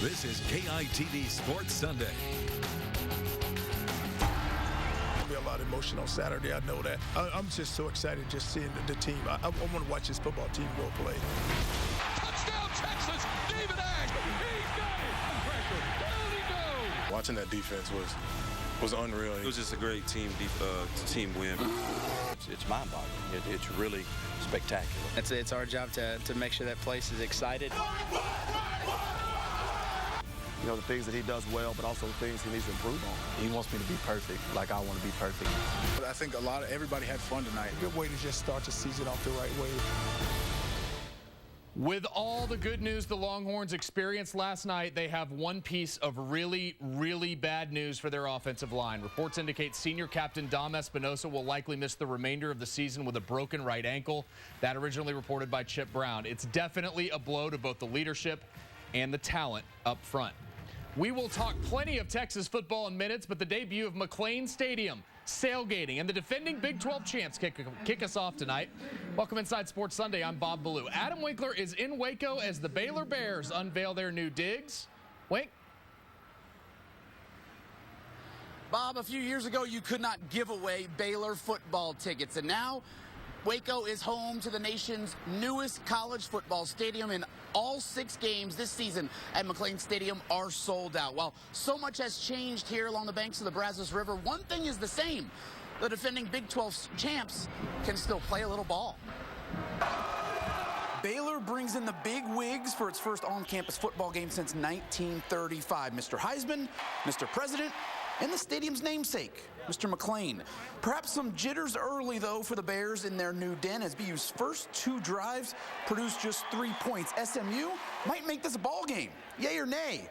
This is KEYE Sports Sunday. There'll be a lot of emotion on Saturday. I know that. I'm just so excited just seeing the team. I want to watch this football team go play. Touchdown, Texas! David Agg! He got it! Pressure! Down he goes! Watching that defense was unreal. It was just a great team win. It's mind-boggling. It's really spectacular. It's our job to make sure that place is excited. You know, the things that he does well, but also the things he needs to improve on. He wants me to be perfect, like I want to be perfect. I think everybody had fun tonight. Good way to just start the season off the right way. With all the good news the Longhorns experienced last night, they have one piece of really, really bad news for their offensive line. Reports indicate senior captain Dom Espinosa will likely miss the remainder of the season with a broken right ankle. That originally reported by Chip Brown. It's definitely a blow to both the leadership and the talent up front. We will talk plenty of Texas football in minutes, but the debut of McLean Stadium, sailgating, and the defending Big 12 champs kick us off tonight. Welcome inside Sports Sunday. I'm Bob Ballou. Adam Winkler is in Waco as the Baylor Bears unveil their new digs. Wink. Bob, a few years ago, you could not give away Baylor football tickets, and now Waco is home to the nation's newest college football stadium, and all 6 games this season at McLean Stadium are sold out. While so much has changed here along the banks of the Brazos River, one thing is the same. The defending Big 12 champs can still play a little ball. Baylor brings in the big wigs for its first on-campus football game since 1935. Mr. Heisman, Mr. President, and the stadium's namesake, Mr. McLean. Perhaps some jitters early, though, for the Bears in their new den, as BU's first 2 drives produced just 3 points. SMU might make this a ball game. Yay or nay?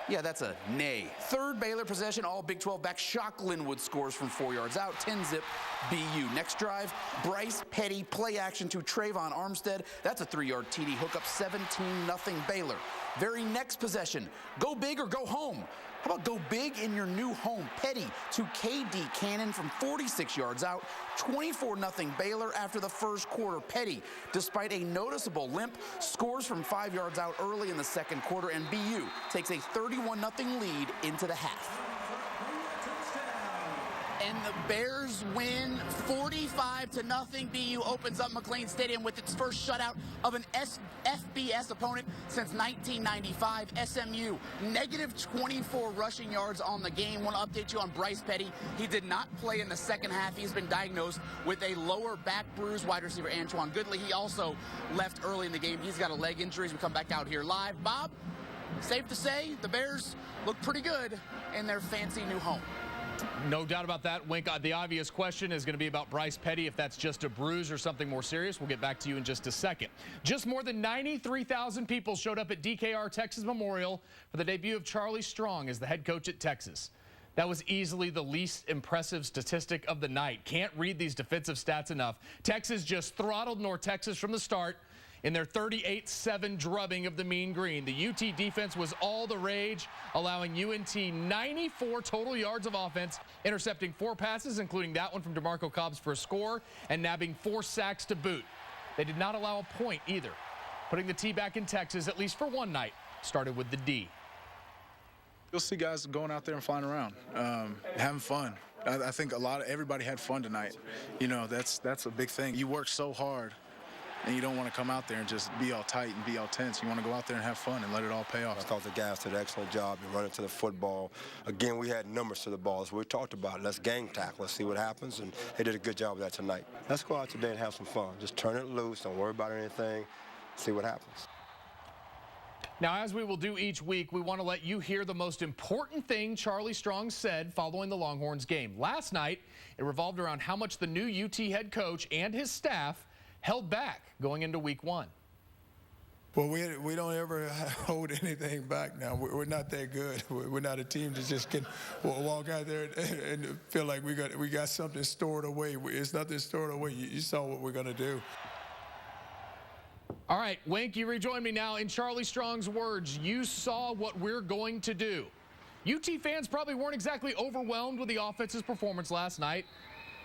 Yeah, that's a nay. Third Baylor possession, all Big 12 back. Shock Linwood scores from 4 yards out. 10-zip BU. Next drive, Bryce Petty play action to Trayvon Armstead. That's a 3-yard TD hookup. 17-0 Baylor. Very next possession, go big or go home. How about go big in your new home? Petty to KD Cannon from 46 yards out. 24-0 Baylor after the first quarter. Petty, despite a noticeable limp, scores from 5 yards out early in the second quarter, and BU takes a 31-0 lead into the half. And the Bears win 45-0. BU opens up McLean Stadium with its first shutout of an FBS opponent since 1995. SMU, negative 24 rushing yards on the game. Want to update you on Bryce Petty. He did not play in the second half. He's been diagnosed with a lower back bruise. Wide receiver Antoine Goodley, he also left early in the game. He's got a leg injury. We come back out here live. Bob, safe to say the Bears look pretty good in their fancy new home. No doubt about that, Wink. The obvious question is going to be about Bryce Petty, if that's just a bruise or something more serious. We'll get back to you in just a second. Just more than 93,000 people showed up at DKR Texas Memorial for the debut of Charlie Strong as the head coach at Texas. That was easily the least impressive statistic of the night. Can't read these defensive stats enough. Texas just throttled North Texas from the start in their 38-7 drubbing of the Mean Green. The UT defense was all the rage, allowing UNT 94 total yards of offense, intercepting 4 passes, including that one from DeMarco Cobbs for a score, and nabbing 4 sacks to boot. They did not allow a point either. Putting the T back in Texas, at least for one night, started with the D. You'll see guys going out there and flying around, having fun. I think everybody had fun tonight. You know, that's a big thing. You work so hard, and you don't want to come out there and just be all tight and be all tense. You want to go out there and have fun and let it all pay off. I thought the guys did an excellent job in running to the football. Again, we had numbers to the ball, so we talked about it. Let's gang tackle. Let's see what happens, and they did a good job of that tonight. Let's go out today and have some fun. Just turn it loose. Don't worry about anything. See what happens. Now, as we will do each week, we want to let you hear the most important thing Charlie Strong said following the Longhorns game. Last night, it revolved around how much the new UT head coach and his staff held back going into week 1. Well, we don't ever hold anything back now. We're not that good. We're not a team that just can walk out there and feel like we got something stored away. It's nothing stored away. You saw what we're going to do. All right, Wink, you rejoin me now. In Charlie Strong's words, you saw what we're going to do. UT fans probably weren't exactly overwhelmed with the offense's performance last night.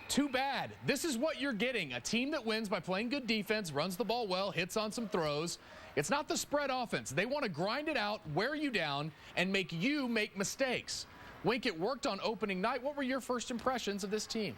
Too bad. This is what you're getting. A team that wins by playing good defense, runs the ball well, hits on some throws. It's not the spread offense. They want to grind it out, wear you down, and make you make mistakes. Wink, it worked on opening night. What were your first impressions of this team?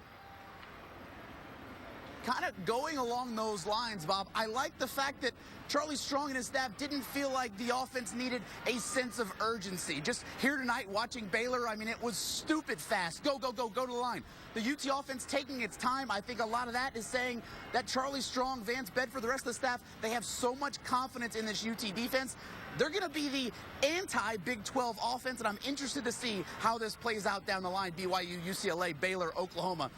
Kind of going along those lines, Bob, I like the fact that Charlie Strong and his staff didn't feel like the offense needed a sense of urgency. Just here tonight watching Baylor, I mean, it was stupid fast. Go, go, go, go to the line. The UT offense taking its time. I think a lot of that is saying that Charlie Strong, Vance Bedford, the rest of the staff, they have so much confidence in this UT defense. They're going to be the anti-Big 12 offense, and I'm interested to see how this plays out down the line. BYU, UCLA, Baylor, Oklahoma.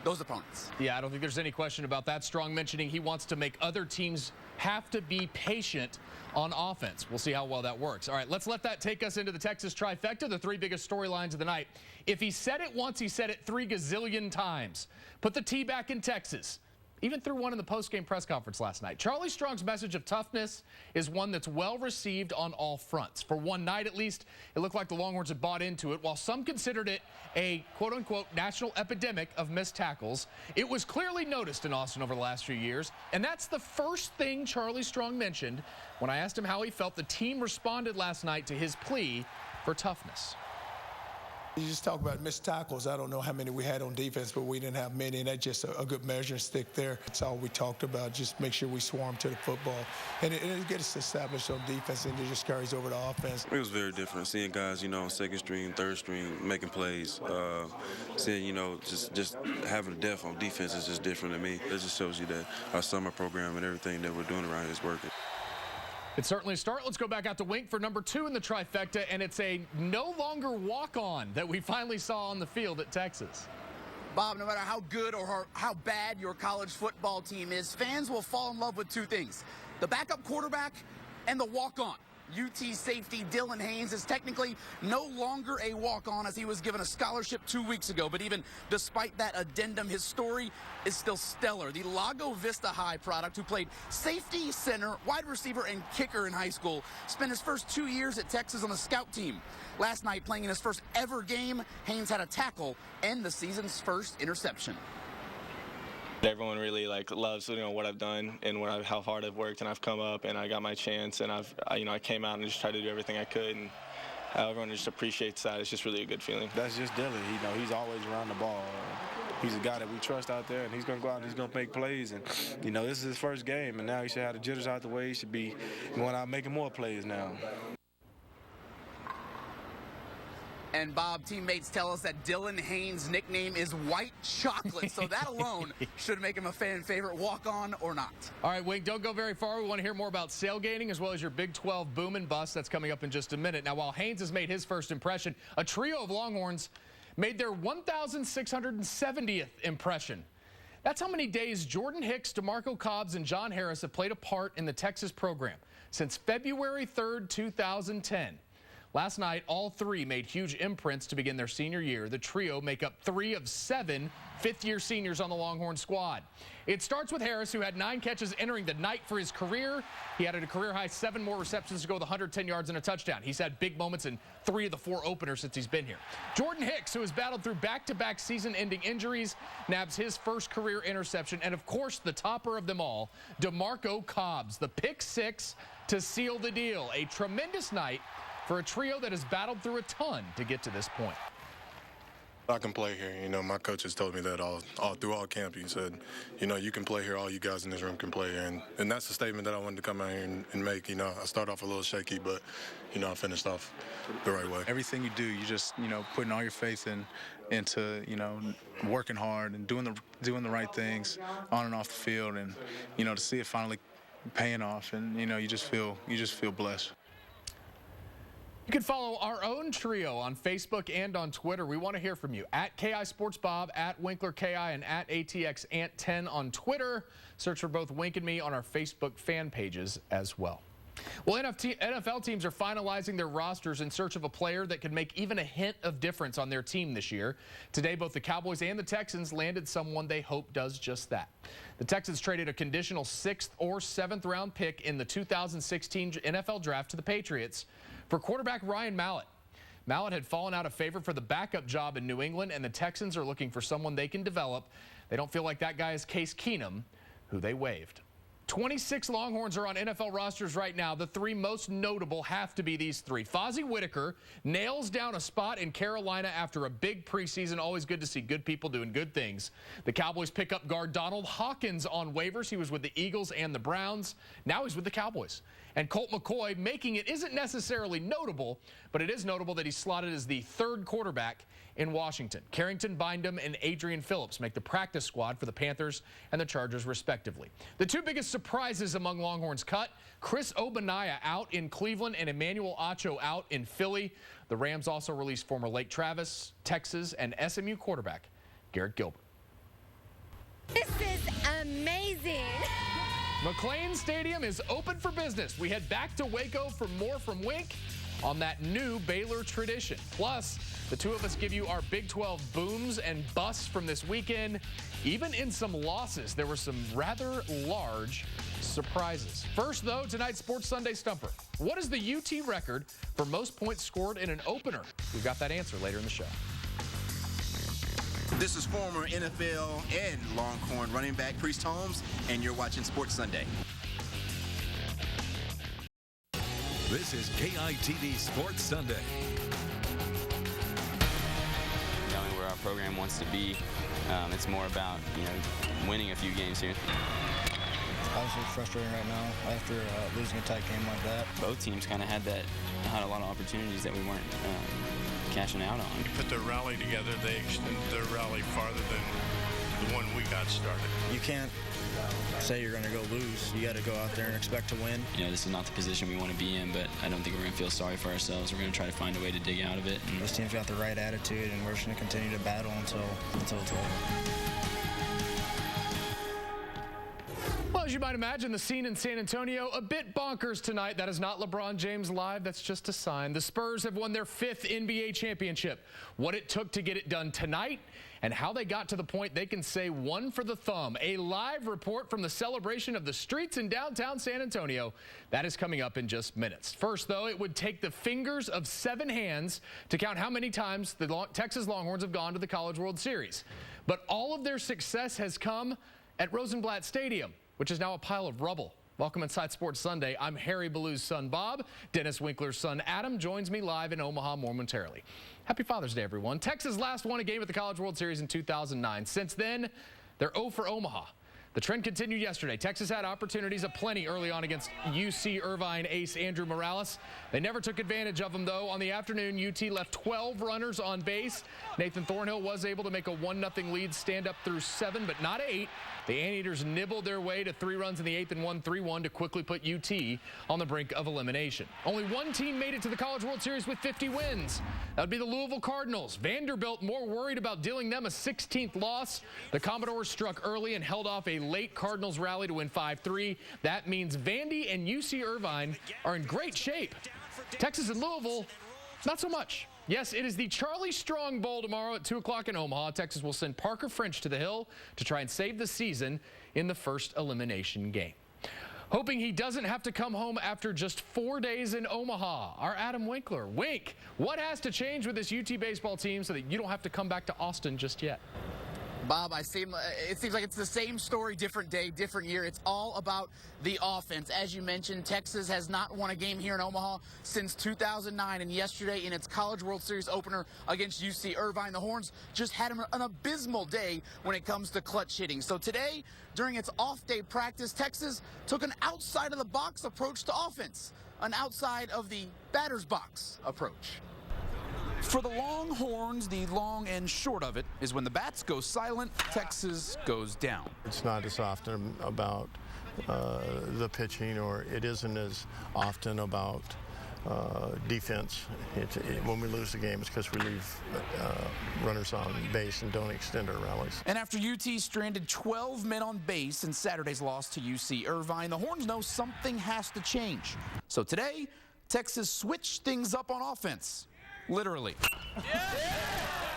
Those opponents. Yeah, I don't think there's any question about that. Strong mentioning he wants to make other teams have to be patient on offense. We'll see how well that works. All right, let's let that take us into the Texas trifecta, the three biggest storylines of the night. If he said it once, he said it 3 gazillion times. Put the T back in Texas. Even threw one in the post-game press conference last night. Charlie Strong's message of toughness is one that's well received on all fronts. For one night at least, it looked like the Longhorns had bought into it. While some considered it a quote-unquote national epidemic of missed tackles, it was clearly noticed in Austin over the last few years. And that's the first thing Charlie Strong mentioned when I asked him how he felt the team responded last night to his plea for toughness. You just talk about missed tackles. I don't know how many we had on defense, but we didn't have many, and that's just a good measuring stick there. That's all we talked about, just make sure we swarm to the football. And it gets us established on defense, and it just carries over to offense. It was very different, seeing guys, second string, third string, making plays. Seeing, just having depth on defense is just different to me. It just shows you that our summer program and everything that we're doing around here is working. It's certainly a start. Let's go back out to Wink for number 2 in the trifecta, and it's a no longer walk-on that we finally saw on the field at Texas. Bob, no matter how good or how bad your college football team is, fans will fall in love with 2 things: the backup quarterback and the walk-on. UT safety Dylan Haynes is technically no longer a walk-on, as he was given a scholarship 2 weeks ago. But even despite that addendum, his story is still stellar. The Lago Vista High product, who played safety, center, wide receiver, and kicker in high school, spent his first 2 years at Texas on the scout team. Last night, playing in his first ever game, Haynes had a tackle and the season's first interception. Everyone really loves what I've done and how hard I've worked, and I've come up and I got my chance, and I came out and just tried to do everything I could, and everyone just appreciates that. It's just really a good feeling. That's just Dylan. He's always around the ball. He's a guy that we trust out there, and he's going to go out and he's going to make plays. And this is his first game, and now he should have the jitters out the way. He should be going out making more plays now. And Bob, teammates tell us that Dylan Haynes' nickname is White Chocolate, so that alone should make him a fan favorite, walk-on or not. All right, Wink, don't go very far. We want to hear more about sailgating as well as your Big 12 boom and bust. That's coming up in just a minute. Now, while Haynes has made his first impression, a trio of Longhorns made their 1,670th impression. That's how many days Jordan Hicks, DeMarco Cobbs, and John Harris have played a part in the Texas program since February 3rd, 2010. Last night, all 3 made huge imprints to begin their senior year. The trio make up 3 of 7 fifth-year seniors on the Longhorn squad. It starts with Harris, who had 9 catches entering the night for his career. He added a career-high 7 more receptions to go with 110 yards and a touchdown. He's had big moments in 3 of the 4 openers since he's been here. Jordan Hicks, who has battled through back-to-back season-ending injuries, nabs his first career interception. And, of course, the topper of them all, DeMarco Cobbs, the pick 6 to seal the deal. A tremendous night for a trio that has battled through a ton to get to this point. I can play here. My coaches told me that all through all camp. He said, you can play here. All you guys in this room can play here. And that's the statement that I wanted to come out here and make. I started off a little shaky, but, I finished off the right way. Everything you do, you just, putting all your faith into, working hard and doing the right things on and off the field, and, to see it finally paying off, and, you just feel blessed. You can follow our own trio on Facebook and on Twitter. We want to hear from you. At KEYE Sports Bob, at Winkler KEYE, and at ATX Ant 10 on Twitter. Search for both Wink and me on our Facebook fan pages as well. Well, NFL teams are finalizing their rosters in search of a player that could make even a hint of difference on their team this year. Today, both the Cowboys and the Texans landed someone they hope does just that. The Texans traded a conditional 6th or 7th round pick in the 2016 NFL draft to the Patriots for quarterback Ryan Mallett. Mallett had fallen out of favor for the backup job in New England, and the Texans are looking for someone they can develop. They don't feel like that guy is Case Keenum, who they waived. 26 Longhorns are on NFL rosters right now. The three most notable have to be these three. Fozzie Whitaker nails down a spot in Carolina after a big preseason. Always good to see good people doing good things. The Cowboys pick up guard Donald Hawkins on waivers. He was with the Eagles and the Browns. Now he's with the Cowboys. And Colt McCoy making it isn't necessarily notable, but it is notable that he's slotted as the third quarterback in Washington. Carrington Bindum and Adrian Phillips make the practice squad for the Panthers and the Chargers respectively. The two biggest surprises among Longhorns cut: Chris Ogbonnaya out in Cleveland and Emmanuel Acho out in Philly. The Rams also released former Lake Travis, Texas, and SMU quarterback Garrett Gilbert. This is amazing. McLean Stadium is open for business. We head back to Waco for more from Wink on that new Baylor tradition. Plus, the two of us give you our Big 12 booms and busts from this weekend. Even in some losses, there were some rather large surprises. First, though, tonight's Sports Sunday Stumper. What is the UT record for most points scored in an opener? We've got that answer later in the show. This is former NFL and Longhorn running back Priest Holmes, and you're watching Sports Sunday. This is KEYE Sports Sunday. Knowing where our program wants to be, it's more about winning a few games here. Obviously frustrating right now after losing a tight game like that. Both teams kind of had a lot of opportunities that we weren't cashing out on. You put their rally together, they extended their rally farther than the one we got started. You can't say you're going to go lose. You got to go out there and expect to win. This is not the position we want to be in, but I don't think we're going to feel sorry for ourselves. We're going to try to find a way to dig out of it. And this team's got the right attitude, and we're just going to continue to battle until it's over. Well, as you might imagine, the scene in San Antonio a bit bonkers tonight. That is not LeBron James live. That's just a sign. The Spurs have won their 5th NBA championship. What it took to get it done tonight and how they got to the point they can say one for the thumb. A live report from the celebration of the streets in downtown San Antonio. That is coming up in just minutes. First, though, it would take the fingers of 7 hands to count how many times the Texas Longhorns have gone to the College World Series. But all of their success has come at Rosenblatt Stadium, which is now a pile of rubble. Welcome inside Sports Sunday. I'm Harry Ballew's son, Bob. Dennis Winkler's son, Adam, joins me live in Omaha momentarily. Happy Father's Day, everyone. Texas last won a game at the College World Series in 2009. Since then, they're 0 for Omaha. The trend continued yesterday. Texas had opportunities aplenty early on against UC Irvine ace Andrew Morales. They never took advantage of them, though. On the afternoon, UT left 12 runners on base. Nathan Thornhill was able to make a 1-0 lead stand up through 7, but not 8. The Anteaters nibbled their way to 3 runs in the 8th and won 3-1 to quickly put UT on the brink of elimination. Only one team made it to the College World Series with 50 wins. That would be the Louisville Cardinals. Vanderbilt more worried about dealing them a 16th loss. The Commodores struck early and held off a late Cardinals rally to win 5-3. That means Vandy and UC Irvine are in great shape. Texas and Louisville, not so much. Yes, it is the Charlie Strong Bowl tomorrow at 2 o'clock in Omaha. Texas will send Parker French to the Hill to try and save the season in the first elimination game. Hoping he doesn't have to come home after just 4 days in Omaha, our Adam Winkler. Wink, what has to change with this UT baseball team so that you don't have to come back to Austin just yet? Bob, it seems like it's the same story, different day, different year. It's all about the offense. As you mentioned, Texas has not won a game here in Omaha since 2009, and yesterday in its College World Series opener against UC Irvine, the Horns just had an abysmal day when it comes to clutch hitting. So today, during its off-day practice, Texas took an outside-of-the-box approach to offense, an outside-of-the-batter's-box approach. For the Longhorns, the long and short of it is when the bats go silent, Texas goes down. It's not as often about the pitching, or it isn't as often about defense. When we lose the game, it's because we leave runners on base and don't extend our rallies. And after UT stranded 12 men on base in Saturday's loss to UC Irvine, the Horns know something has to change. So today, Texas switched things up on offense. Literally.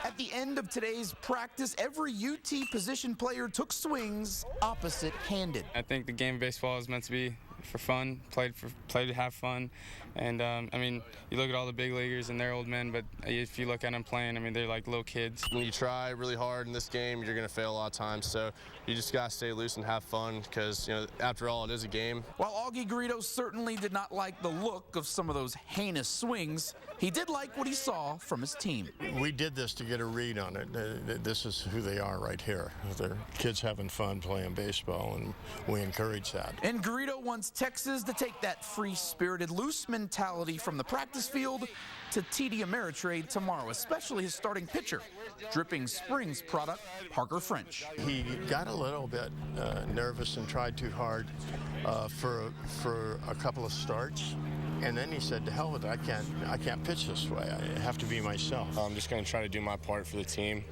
At the end of today's practice, every UT position player took swings opposite-handed. I think the game of baseball is meant to be for fun, played to have fun. And, I mean, you look at all the big leaguers and they're old men, but if you look at them playing, I mean, they're like little kids. When you try really hard in this game, you're going to fail a lot of times. So you just got to stay loose and have fun because, you know, after all, it is a game. While Augie Garrido certainly did not like the look of some of those heinous swings, he did like what he saw from his team. We did this to get a read on it. This is who they are right here. They're kids having fun playing baseball, and we encourage that. And Garrido wants Texas to take that free-spirited, loose mentality from the practice field to TD Ameritrade tomorrow, especially his starting pitcher, Dripping Springs product, Parker French. He got a little bit nervous and tried too hard for a couple of starts. And then he said, to hell with it, I can't pitch this way. I have to be myself. I'm just going to try to do my part for the team,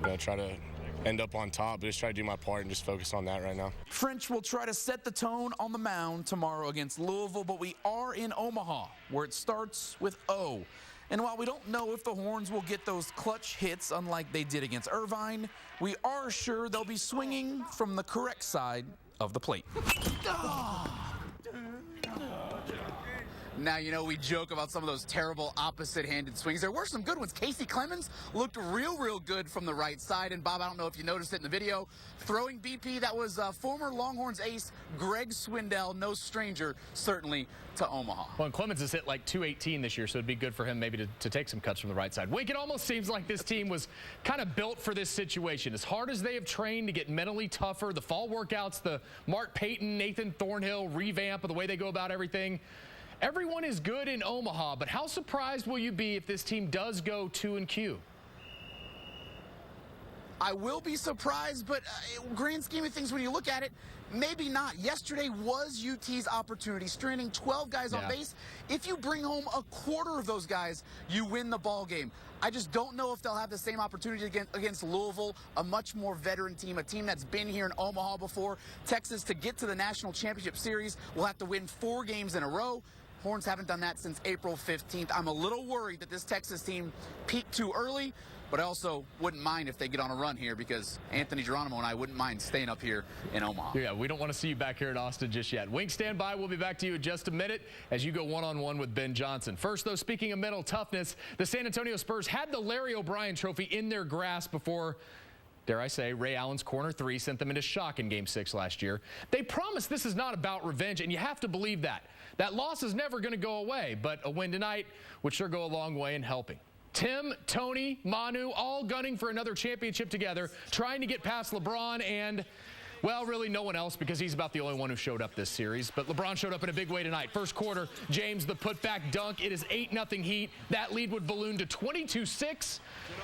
you know, try to end up on top, but just try to do my part and just focus on that right now. French will try to set the tone on the mound tomorrow against Louisville, but we are in Omaha, where it starts with O. And while we don't know if the Horns will get those clutch hits unlike they did against Irvine, we are sure they'll be swinging from the correct side of the plate. Now, you know, we joke about some of those terrible opposite-handed swings. There were some good ones. Casey Clemens looked real good from the right side. And, Bob, I don't know if you noticed it in the video. Throwing BP, that was former Longhorns ace Greg Swindell, no stranger, certainly, to Omaha. Well, and Clemens has hit like 218 this year, so it'd be good for him maybe to take some cuts from the right side. Wink, it almost seems like this team was kind of built for this situation. As hard as they have trained to get mentally tougher, the fall workouts, the Mark Payton, Nathan Thornhill revamp of the way they go about everything, everyone is good in Omaha, but how surprised will you be if this team does go 2-Q? I will be surprised, but grand scheme of things, when you look at it, maybe not. Yesterday was UT's opportunity, stranding 12 guys on base. If you bring home a quarter of those guys, you win the ball game. I just don't know if they'll have the same opportunity against Louisville, a much more veteran team, a team that's been here in Omaha before. Texas, to get to the National Championship Series, will have to win 4 games in a row. Horns haven't done that since April 15th. I'm a little worried that this Texas team peaked too early, but I also wouldn't mind if they get on a run here, because Anthony Geronimo and I wouldn't mind staying up here in Omaha. Yeah, we don't want to see you back here in Austin just yet. Wink, stand by. We'll be back to you in just a minute as you go one-on-one with Ben Johnson. First, though, speaking of mental toughness, the San Antonio Spurs had the Larry O'Brien Trophy in their grasp before, dare I say, Ray Allen's corner 3 sent them into shock in Game 6 last year. They promised this is not about revenge, and you have to believe that. That loss is never going to go away, but a win tonight would sure go a long way in helping. Tim, Tony, Manu, all gunning for another championship together, trying to get past LeBron and, well, really no one else, because he's about the only one who showed up this series. But LeBron showed up in a big way tonight. First quarter, James the putback dunk. It is 8-0 Heat. That lead would balloon to 22-6.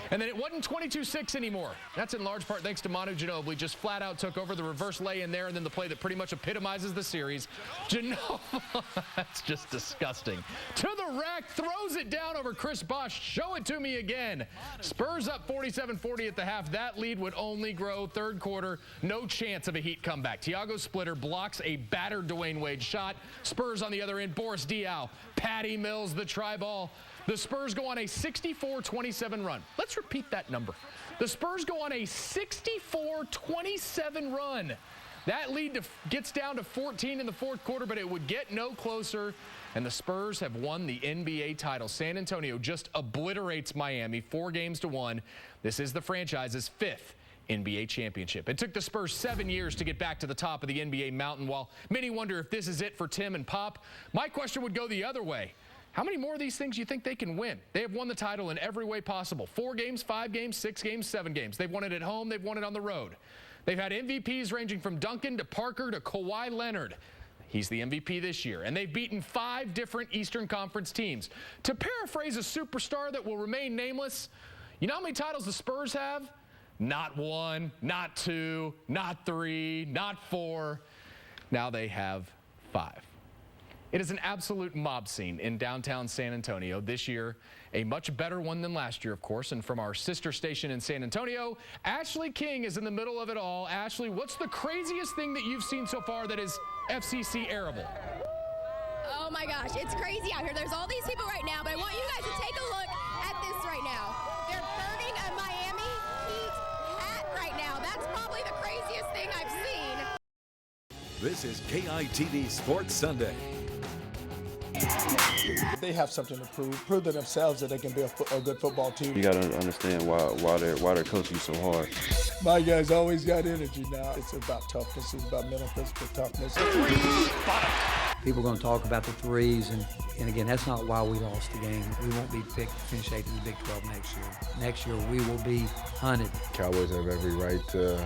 And then it wasn't 22-6 anymore. That's in large part thanks to Manu Ginobili. Just flat out took over the reverse lay in there, and then the play that pretty much epitomizes the series. Ginobili, that's just disgusting. To the rack, throws it down over Chris Bosh. Show it to me again. Spurs up 47-40 at the half. That lead would only grow. Third quarter, no chance of a Heat comeback. Thiago Splitter blocks a battered Dwayne Wade shot. Spurs on the other end. Boris Diaw, Patty Mills, the try ball. The Spurs go on a 64-27 run. Let's repeat that number. The Spurs go on a 64-27 run. That lead gets down to 14 in the fourth quarter, but it would get no closer. And the Spurs have won the NBA title. San Antonio just obliterates Miami 4-1. This is the franchise's 5th NBA championship. It took the Spurs 7 years to get back to the top of the NBA mountain. While many wonder if this is it for Tim and Pop, my question would go the other way. How many more of these things do you think they can win? They have won the title in every way possible. 4 games, 5 games, 6 games, 7 games. They've won it at home. They've won it on the road. They've had MVPs ranging from Duncan to Parker to Kawhi Leonard. He's the MVP this year. And they've beaten 5 different Eastern Conference teams. To paraphrase a superstar that will remain nameless, you know how many titles the Spurs have? Not 1, not 2, not 3, not 4. Now they have 5. It is an absolute mob scene in downtown San Antonio. This year, a much better one than last year, of course. And from our sister station in San Antonio, Ashley King is in the middle of it all. Ashley, what's the craziest thing that you've seen so far that is FCC arable? Oh my gosh, it's crazy out here. There's all these people right now, but I want you guys to take a look at this right now. They're burning a Miami Heat hat right now. That's probably the craziest thing I've seen. This is KEYE Sports Sunday. They have something to prove to themselves that they can be a good football team. You got to understand why they're coaching you so hard. My guys always got energy now. It's about toughness. It's about mental, physical toughness. People are going to talk about the threes, and again, that's not why we lost the game. We won't be picked to finish 8th in the Big 12 next year. Next year, we will be hunted. Cowboys have every right to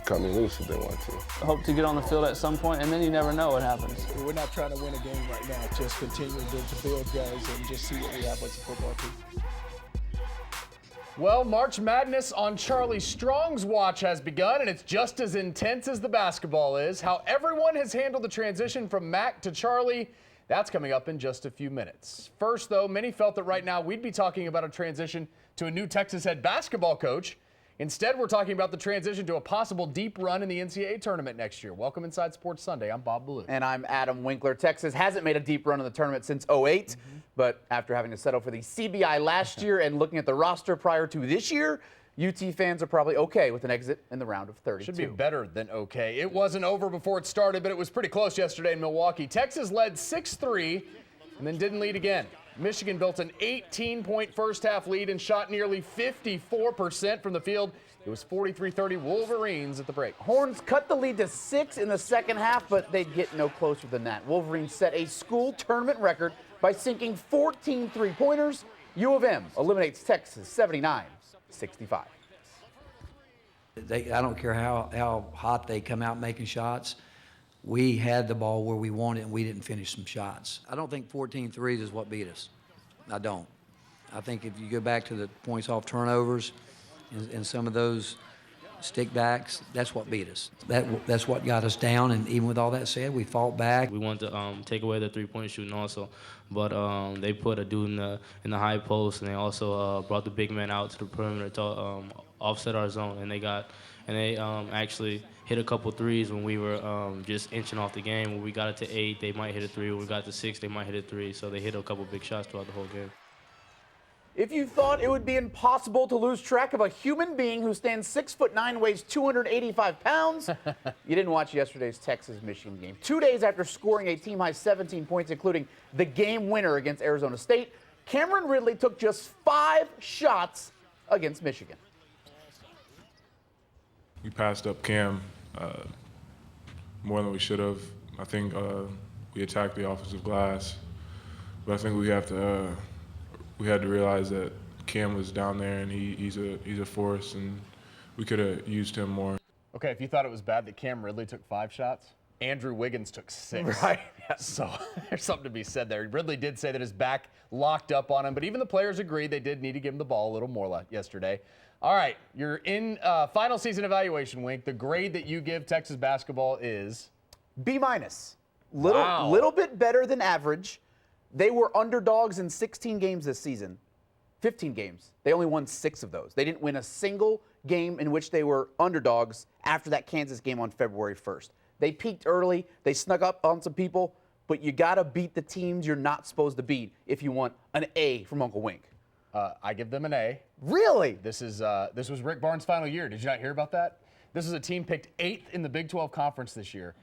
cut me loose if they want to. Hope to get on the field at some point, and then you never know what happens. We're not trying to win a game right now. Just continue to build guys and just see what we have as a football team. Well, March Madness on Charlie Strong's watch has begun, and it's just as intense as the basketball is. How everyone has handled the transition from Mac to Charlie, that's coming up in just a few minutes. First, though, many felt that right now we'd be talking about a transition to a new Texas head basketball coach. Instead, we're talking about the transition to a possible deep run in the NCAA tournament next year. Welcome inside Sports Sunday. I'm Bob Ballou. And I'm Adam Winkler. Texas hasn't made a deep run in the tournament since 2008, but after having to settle for the CBI last year and looking at the roster prior to this year, UT fans are probably okay with an exit in the round of 32. Should be better than okay. It wasn't over before it started, but it was pretty close yesterday in Milwaukee. Texas led 6-3 and then didn't lead again. Michigan built an 18-point first-half lead and shot nearly 54% from the field. It was 43-30 Wolverines at the break. Horns cut the lead to 6 in the second half, but they'd get no closer than that. Wolverines set a school tournament record by sinking 14 three-pointers. U of M eliminates Texas 79-65. I don't care how hot they come out making shots. We had the ball where we wanted, and we didn't finish some shots. I don't think 14 threes is what beat us. I don't. I think if you go back to the points off turnovers and some of those stick backs, that's what beat us. That's what got us down, and even with all that said, we fought back. We wanted to take away the three-point shooting also, but they put a dude in the high post, and they also brought the big man out to the perimeter to offset our zone, and they actually hit a couple threes when we were just inching off the game. When we got it to 8, they might hit a 3. When we got to 6, they might hit a 3. So they hit a couple big shots throughout the whole game. If you thought it would be impossible to lose track of a human being who stands 6'9", weighs 285 pounds, you didn't watch yesterday's Texas-Michigan game. 2 days after scoring a team-high 17 points, including the game winner against Arizona State, Cameron Ridley took just 5 shots against Michigan. We passed up Cam more than we should have. I think we attacked the offensive glass, but I think we had to realize that Cam was down there and he's a force, and we could have used him more. Okay, if you thought it was bad that Cam Ridley took 5 shots, Andrew Wiggins took 6. Right. So there's something to be said there. Ridley did say that his back locked up on him, but even the players agreed they did need to give him the ball a little more yesterday. All right, you're in final season evaluation, Wink. The grade that you give Texas basketball is? B-. Little bit better than average. They were underdogs in 16 games this season. 15 games. They only won 6 of those. They didn't win a single game in which they were underdogs after that Kansas game on February 1st. They peaked early. They snuck up on some people, but you got to beat the teams you're not supposed to beat if you want an A from Uncle Wink. I give them an A. Really? This was Rick Barnes' final year. Did you not hear about that? This is a team picked 8th in the Big 12 Conference this year,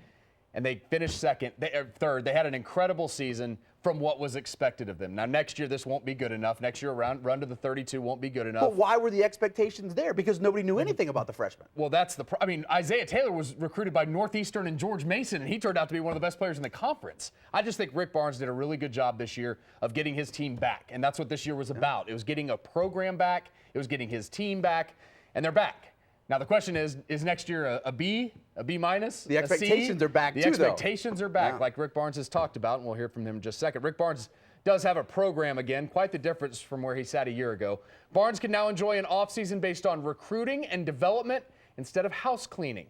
and they finished third. They had an incredible season from what was expected of them. Now, next year, this won't be good enough. Next year, run to the 32 won't be good enough. But why were the expectations there? Because nobody knew anything about the freshmen. Well, that's the I mean, Isaiah Taylor was recruited by Northeastern and George Mason, and he turned out to be one of the best players in the conference. I just think Rick Barnes did a really good job this year of getting his team back, and that's what this year was about. It was getting a program back. It was getting his team back, and they're back. Now, the question is next year a B, a B-? The expectations are back, too, though. The expectations are back, like Rick Barnes has talked about, and we'll hear from him in just a second. Rick Barnes does have a program again, quite the difference from where he sat a year ago. Barnes can now enjoy an offseason based on recruiting and development instead of house cleaning.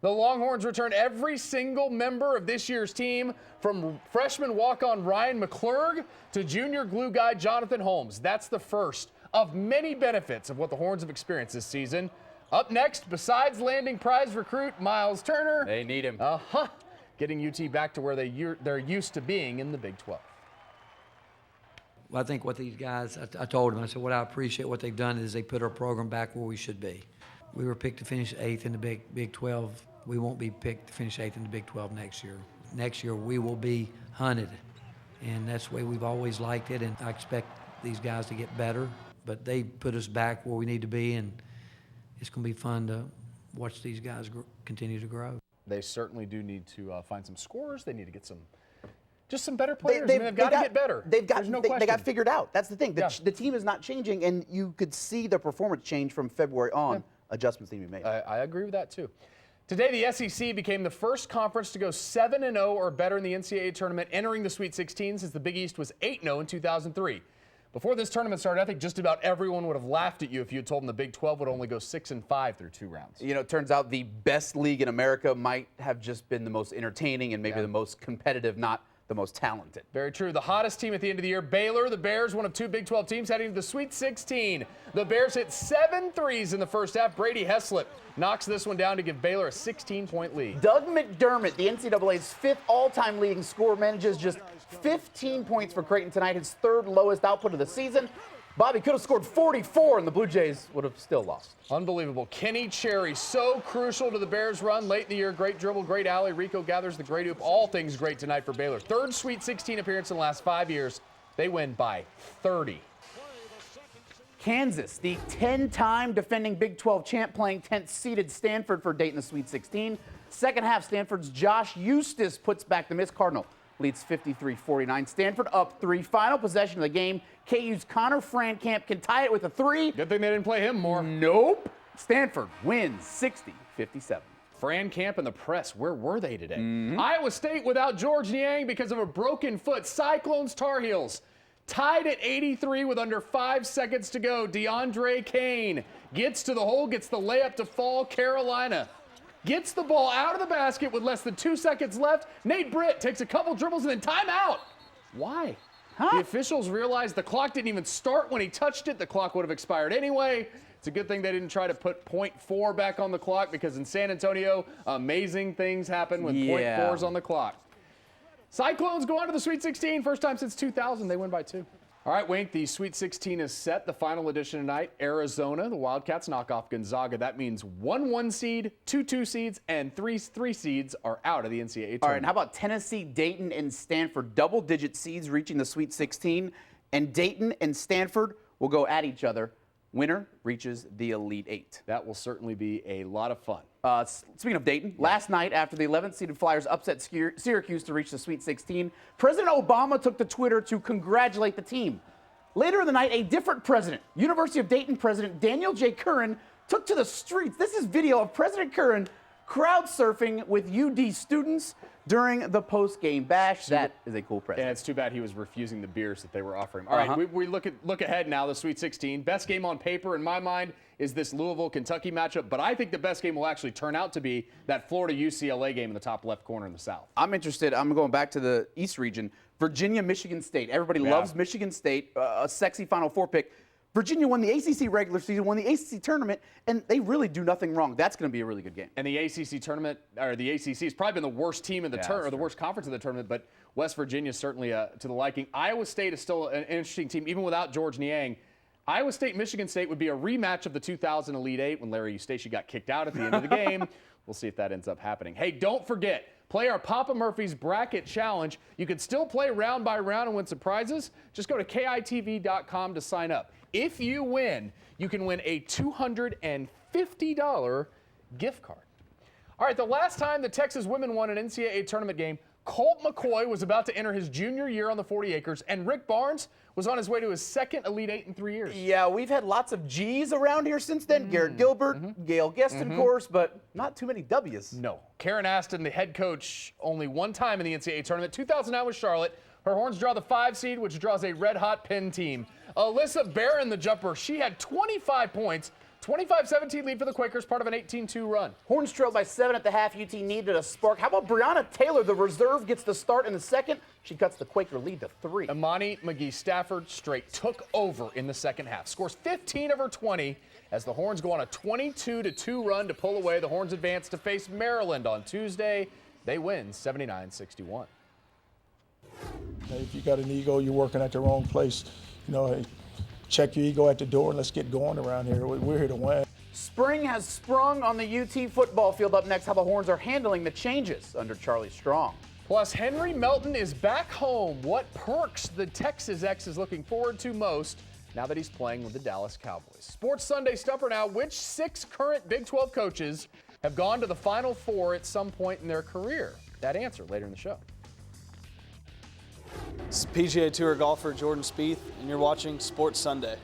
The Longhorns return every single member of this year's team, from freshman walk-on Ryan McClurg to junior glue guy Jonathan Holmes. That's the first of many benefits of what the Horns have experienced this season. Up next, besides landing prize recruit Miles Turner, they need him. Getting UT back to where they're used to being in the Big 12. Well, I think what these guys, I told them, I said, what I appreciate what they've done is they put our program back where we should be. We were picked to finish 8th in the Big 12 We won't be picked to finish 8th in the Big 12 next year. Next year, we will be hunted, and that's the way we've always liked it, and I expect these guys to get better, but they put us back where we need to be, and it's going to be fun to watch these guys continue to grow. They certainly do need to find some scorers. They need to get just some better players. They've got to get better. They got figured out. That's the thing. The team is not changing, and you could see the performance change from February on. Adjustments need to be made. I agree with that, too. Today, the SEC became the first conference to go 7-0 or better in the NCAA tournament, entering the Sweet 16 since the Big East was 8-0 in 2003. Before this tournament started, I think just about everyone would have laughed at you if you had told them the Big 12 would only go 6-5 through 2 rounds. You know, it turns out the best league in America might have just been the most entertaining and maybe the most competitive, not the most talented. Very true. The hottest team at the end of the year, Baylor, the Bears, one of 2 Big 12 teams heading to the Sweet 16. The Bears hit 7 threes in the first half. Brady Heslip knocks this one down to give Baylor a 16-point lead. Doug McDermott, the NCAA's 5th all-time leading scorer, manages just 15 points for Creighton tonight, his 3rd lowest output of the season. Bobby could have scored 44, and the Blue Jays would have still lost. Unbelievable. Kenny Cherry, so crucial to the Bears' run late in the year. Great dribble, great alley. Rico gathers the great hoop. All things great tonight for Baylor. 3rd Sweet 16 appearance in the last 5 years. They win by 30. Kansas, the 10-time defending Big 12 champ, playing 10th seeded Stanford for a date in the Sweet 16. Second half, Stanford's Josh Eustace puts back the Miss Cardinal. Leads 53-49. Stanford up 3. Final possession of the game. KU's Connor Frankamp can tie it with a 3. Good thing they didn't play him more. Nope. Stanford wins 60-57. Frankamp and the press, where were they today? Iowa State without George Niang because of a broken foot. Cyclones Tar Heels tied at 83 with under 5 seconds to go. DeAndre Kane gets to the hole, gets the layup to fall. Carolina gets the ball out of the basket with less than 2 seconds left. Nate Britt takes a couple dribbles and then timeout. Why? The officials realized the clock didn't even start when he touched it. The clock would have expired anyway. It's a good thing they didn't try to put .4 back on the clock, because in San Antonio, amazing things happen when .4's on the clock. Cyclones go on to the Sweet 16. First time since 2000. They win by 2. All right, Wink, the Sweet 16 is set. The final edition tonight, Arizona, the Wildcats knock off Gonzaga. That means 1 1 seed, 2 2 seeds, and 3 3 seeds are out of the NCAA tournament. All right, and how about Tennessee, Dayton, and Stanford? Double-digit seeds reaching the Sweet 16. And Dayton and Stanford will go at each other. Winner reaches the Elite 8. That will certainly be a lot of fun. Speaking of Dayton, last night after the 11th-seeded Flyers upset Syracuse to reach the Sweet 16, President Obama took to Twitter to congratulate the team. Later in the night, a different president, University of Dayton President Daniel J. Curran, took to the streets. This is video of President Curran crowd surfing with UD students during the post-game bash. That is a cool president. And it's too bad he was refusing the beers that they were offering. All right, we look ahead now, the Sweet 16. Best game on paper, in my mind, is this Louisville-Kentucky matchup, but I think the best game will actually turn out to be that Florida-UCLA game in the top left corner in the South. I'm interested. I'm going back to the East region. Virginia-Michigan State. Everybody loves Michigan State, a sexy Final Four pick. Virginia won the ACC regular season, won the ACC tournament, and they really do nothing wrong. That's going to be a really good game. And the ACC tournament, or the ACC, has probably been the worst team in the tournament, or the worst conference in the tournament, but West Virginia is certainly to the liking. Iowa State is still an interesting team, even without George Niang. Iowa State-Michigan State would be a rematch of the 2000 Elite Eight when Larry Eustace got kicked out at the end of the game. We'll see if that ends up happening. Hey, don't forget, play our Papa Murphy's Bracket Challenge. You can still play round by round and win some prizes. Just go to KITV.com to sign up. If you win, you can win a $250 gift card. All right, the last time the Texas women won an NCAA tournament game, Colt McCoy was about to enter his junior year on the 40 acres, and Rick Barnes was on his way to his second Elite Eight in 3 years. Yeah, we've had lots of G's around here since then. Garrett Gilbert, Gail Gueston, of course, but not too many W's. No. Karen Aston, the head coach, only one time in the NCAA tournament, 2009 with Charlotte. Her Horns draw the 5 seed, which draws a red-hot Penn team. Alyssa Barron, the jumper, she had 25 points. 25-17 lead for the Quakers, part of an 18-2 run. Horns trailed by 7 at the half. UT needed a spark. How about Breonna Taylor, the reserve, gets the start in the second. She cuts the Quaker lead to 3. Imani McGee-Stafford straight took over in the second half. Scores 15 of her 20 as the Horns go on a 22-2 run to pull away. The Horns advance to face Maryland on Tuesday. They win 79-61. If you got an ego, you're working at the wrong place. You know, hey, check your ego at the door and let's get going around here. We're here to win. Spring has sprung on the UT football field. Up next, how the Horns are handling the changes under Charlie Strong. Plus, Henry Melton is back home. What perks the Texas X is looking forward to most now that he's playing with the Dallas Cowboys. Sports Sunday Stuffer now. Which 6 current Big 12 coaches have gone to the Final Four at some point in their career? That answer later in the show. This is PGA Tour golfer Jordan Spieth, and you're watching Sports Sunday.